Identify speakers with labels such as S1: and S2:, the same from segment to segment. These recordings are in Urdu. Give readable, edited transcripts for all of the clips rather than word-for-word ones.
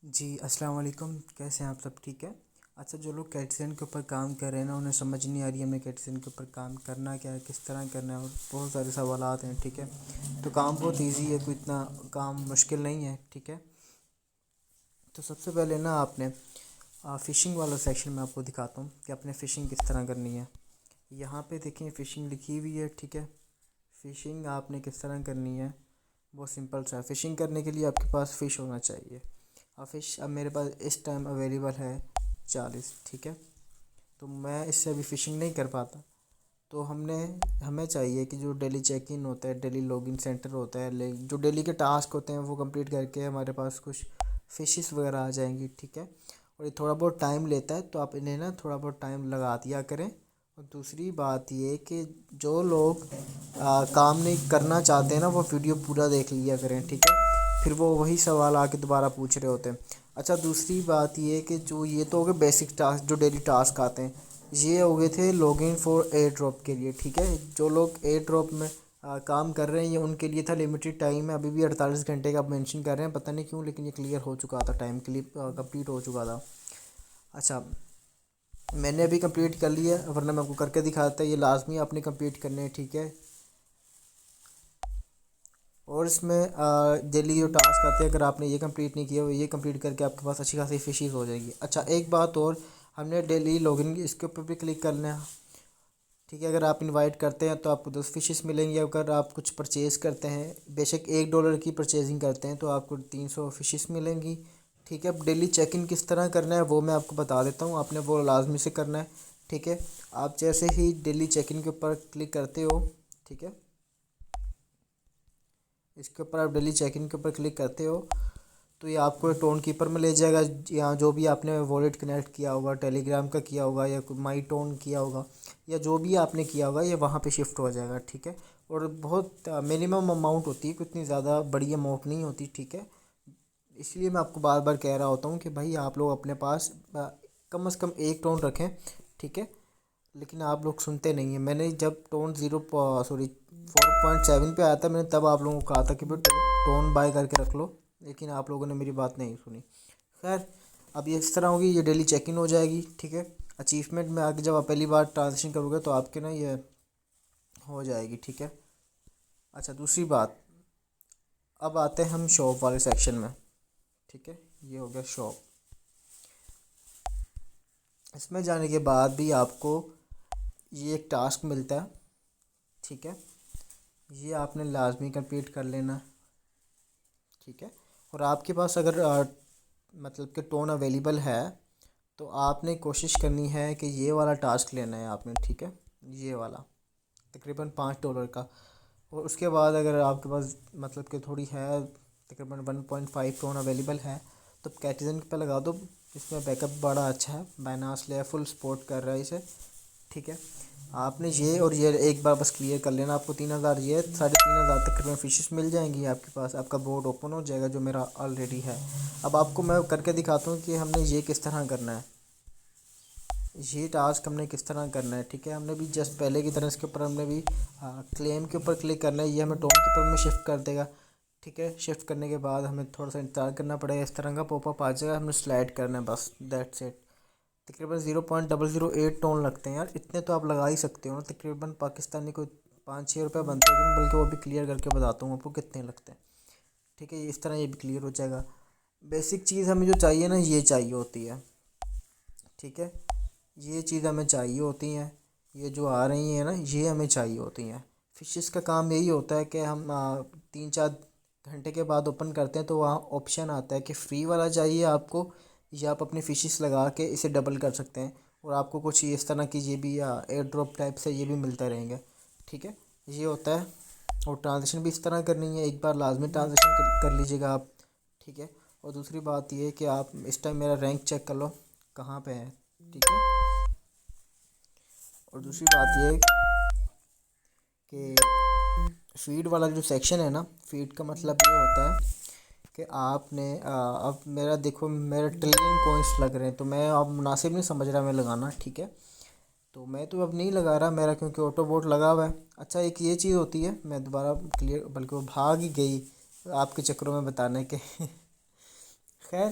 S1: جی السلام علیکم، کیسے ہیں آپ؟ سب ٹھیک ہے؟ اچھا، جو لوگ کیٹسن کے اوپر کام کر رہے ہیں نا، انہیں سمجھ نہیں آ رہی ہے ہمیں کیٹسن کے اوپر کام کرنا کیا ہے، کس طرح کرنا ہے، اور بہت سارے سوالات ہیں. ٹھیک ہے، تو کام بہت ایزی ہے، کوئی اتنا کام مشکل نہیں ہے. ٹھیک ہے، تو سب سے پہلے نا آپ نے فشنگ والا سیکشن میں آپ کو دکھاتا ہوں کہ آپ نے فشنگ کس طرح کرنی ہے. یہاں پہ دیکھیں فشنگ لکھی ہوئی ہے. ٹھیک ہے، فشنگ آپ نے کس طرح کرنی ہے، بہت سمپل سا ہے. فشنگ کرنے کے لیے آپ کے پاس فش ہونا چاہیے. اور فش اب میرے پاس اس ٹائم اویلیبل ہے 40. ٹھیک ہے، تو میں اس سے ابھی فشنگ نہیں کر پاتا. تو ہمیں چاہیے کہ جو ڈیلی چیک ان ہوتا ہے، ڈیلی لاگ ان سینٹر ہوتا ہے، جو ڈیلی کے ٹاسک ہوتے ہیں وہ کمپلیٹ کر کے ہمارے پاس کچھ فشز وغیرہ آ جائیں گی. ٹھیک ہے، اور یہ تھوڑا بہت ٹائم لیتا ہے، تو آپ انہیں نا تھوڑا بہت ٹائم لگا دیا کریں. اور دوسری بات یہ کہ جو لوگ کام نہیں کرنا چاہتے ہیں نا، وہ ویڈیو پورا دیکھ لیا کریں. ٹھیک ہے، پھر وہ وہی سوال آ کے دوبارہ پوچھ رہے ہوتے ہیں. اچھا، دوسری بات یہ کہ جو یہ تو ہو گئے بیسک ٹاسک جو ڈیلی ٹاسک آتے ہیں، یہ ہو گئے تھے log in for air drop کے لیے. ٹھیک ہے، جو لوگ ایئر ڈراپ میں کام کر رہے ہیں، یہ ان کے لیے تھا لمیٹڈ ٹائم ہے. ابھی بھی 48 گھنٹے کا آپ مینشن کر رہے ہیں، پتہ نہیں کیوں، لیکن یہ کلیئر ہو چکا تھا، ٹائم کلیپ کمپلیٹ ہو چکا تھا. اچھا، میں نے ابھی کمپلیٹ کر لیا ہے، ورنہ میں آپ کو کر کے دکھاتا. یہ لازمی آپ نے کمپلیٹ کرنے ہیں. ٹھیک ہے، اور اس میں ڈیلی جو ٹاسک آتے ہیں، اگر آپ نے یہ کمپلیٹ نہیں کیا، وہ یہ کمپلیٹ کر کے آپ کے پاس اچھی خاصی فشیز ہو جائے گی. اچھا، ایک بات اور، ہم نے ڈیلی لاگ ان اس کے اوپر بھی کلک کرنا ہے. ٹھیک ہے، اگر آپ انوائٹ کرتے ہیں تو آپ کو 10 فشز ملیں گی. اگر آپ کچھ پرچیز کرتے ہیں، بے شک $1 کی پرچیزنگ کرتے ہیں، تو آپ کو 300 فشز ملیں گی. ٹھیک ہے، اب ڈیلی چیک ان کس طرح کرنا ہے وہ میں آپ کو بتا دیتا ہوں. آپ نے وہ لازمی سے کرنا ہے. ٹھیک ہے، آپ جیسے ہی ڈیلی چیک ان کے اوپر کلک کرتے ہو، ٹھیک ہے، اس کے اوپر آپ ڈیلی چیک ان کے اوپر کلک کرتے ہو، تو یہ آپ کو ٹون کیپر میں لے جائے گا. یہاں جو بھی آپ نے والیٹ کنیکٹ کیا ہوگا، ٹیلی گرام کا کیا ہوگا، یا مائی ٹون کیا ہوگا، یا جو بھی آپ نے کیا ہوگا، یہ وہاں پہ شفٹ ہو جائے گا. ٹھیک ہے، اور بہت منیمم اماؤنٹ ہوتی ہے، کوئی اتنی زیادہ بڑی اماؤنٹ نہیں ہوتی. ٹھیک ہے، اس لیے میں آپ کو بار بار کہہ رہا ہوتا ہوں کہ بھائی آپ لوگ اپنے پاس کم از کم ایک ٹون رکھیں. ٹھیک ہے، لیکن آپ لوگ سنتے نہیں ہیں. میں نے جب ٹون 4.7 پہ آیا تھا، میں نے تب آپ لوگوں کو کہا تھا کہ ٹون بائی کر کے رکھ لو، لیکن آپ لوگوں نے میری بات نہیں سنی. خیر، اب یہ اس طرح ہوگی، یہ ڈیلی چیک ان ہو جائے گی. ٹھیک ہے، اچیومنٹ میں آگے جب آپ پہلی بار ٹرانزیکشن کرو گے تو آپ کے نا یہ ہو جائے گی. ٹھیک ہے، اچھا، دوسری بات، اب آتے ہیں ہم شاپ والے سیکشن میں. ٹھیک ہے، یہ ہو گیا شاپ. اس میں جانے کے بعد بھی آپ کو یہ ایک ٹاسک ملتا ہے. ٹھیک ہے، یہ آپ نے لازمی کمپلیٹ کر لینا. ٹھیک ہے، اور آپ کے پاس اگر مطلب کہ ٹون اویلیبل ہے، تو آپ نے کوشش کرنی ہے کہ یہ والا ٹاسک لینا ہے آپ نے. ٹھیک ہے، یہ والا تقریباً $5 کا. اور اس کے بعد اگر آپ کے پاس مطلب کہ تھوڑی ہے، تقریباً 1.5 ٹون اویلیبل ہے، تو کیٹیزن پہ لگا دو. اس میں بیک اپ بڑا اچھا ہے، بائنانس لے فل سپورٹ کر رہا ہے اسے. ٹھیک ہے، آپ نے یہ اور یہ ایک بار بس کلیئر کر لینا. آپ کو 3000، یہ 3500 تقریباً فشز مل جائیں گی آپ کے پاس. آپ کا بورڈ اوپن ہو جائے گا، جو میرا آلریڈی ہے. اب آپ کو میں کر کے دکھاتا ہوں کہ ہم نے یہ کس طرح کرنا ہے، یہ ٹاسک ہم نے کس طرح کرنا ہے. ٹھیک ہے، ہم نے بھی جسٹ پہلے کی طرح اس کے اوپر ہم نے بھی کلیم کے اوپر کلک کرنا ہے. یہ ہمیں ٹون کے اوپر میں شفٹ کر دے گا. ٹھیک ہے، شفٹ کرنے کے بعد ہمیں تھوڑا سا انتظار کرنا پڑے گا. اس طرح کا پاپ اپ آ جائے گا، ہم نے سلائڈ کرنا ہے، بس دیٹس اٹ. تقریباً 0.008 ٹون لگتے ہیں یار، اتنے تو آپ لگا ہی سکتے ہو نا. تقریباً پاکستانی کو 5-6 روپے بنتے ہیں، بلکہ وہ بھی کلیئر کر کے بتاتا ہوں آپ کو کتنے لگتے ہیں. ٹھیک ہے، اس طرح یہ بھی کلیئر ہو جائے گا. بیسک چیز ہمیں جو چاہیے نا، یہ چاہیے ہوتی ہے. ٹھیک ہے، یہ چیز ہمیں چاہیے ہوتی ہیں. یہ جو آ رہی ہیں نا، یہ ہمیں چاہیے ہوتی ہیں. فشز کا کام یہی ہوتا ہے کہ ہم 3-4 گھنٹے کے بعد اوپن کرتے ہیں، تو وہاں آپشن آتا ہے کہ فری والا چاہیے آپ کو، یا آپ اپنی فشز لگا کے اسے ڈبل کر سکتے ہیں. اور آپ کو کچھ اس طرح کی یہ بھی ایئر ڈراپ ٹائپ سے یہ بھی ملتے رہیں گے. ٹھیک ہے، یہ ہوتا ہے. اور ٹرانزیکشن بھی اس طرح کرنی ہے، ایک بار لازمی ٹرانزیکشن کر لیجیے گا آپ. ٹھیک ہے، اور دوسری بات یہ ہے کہ آپ اس ٹائم میرا رینک چیک کر لو کہاں پہ ہے. ٹھیک ہے، اور دوسری بات یہ کہ فیڈ والا جو سیکشن ہے نا، فیڈ کا مطلب یہ ہوتا ہے کہ آپ نے اب میرا دیکھو، میرا ٹریلین کوائنس لگ رہے ہیں، تو میں اب مناسب نہیں سمجھ رہا میں لگانا. ٹھیک ہے، تو میں تو اب نہیں لگا رہا میرا، کیونکہ آٹو بوٹ لگا ہوا ہے. اچھا، ایک یہ چیز ہوتی ہے، میں دوبارہ بلکہ وہ بھاگ ہی گئی آپ کے چکروں میں بتانے کے. خیر،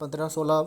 S1: 15-16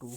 S1: 2।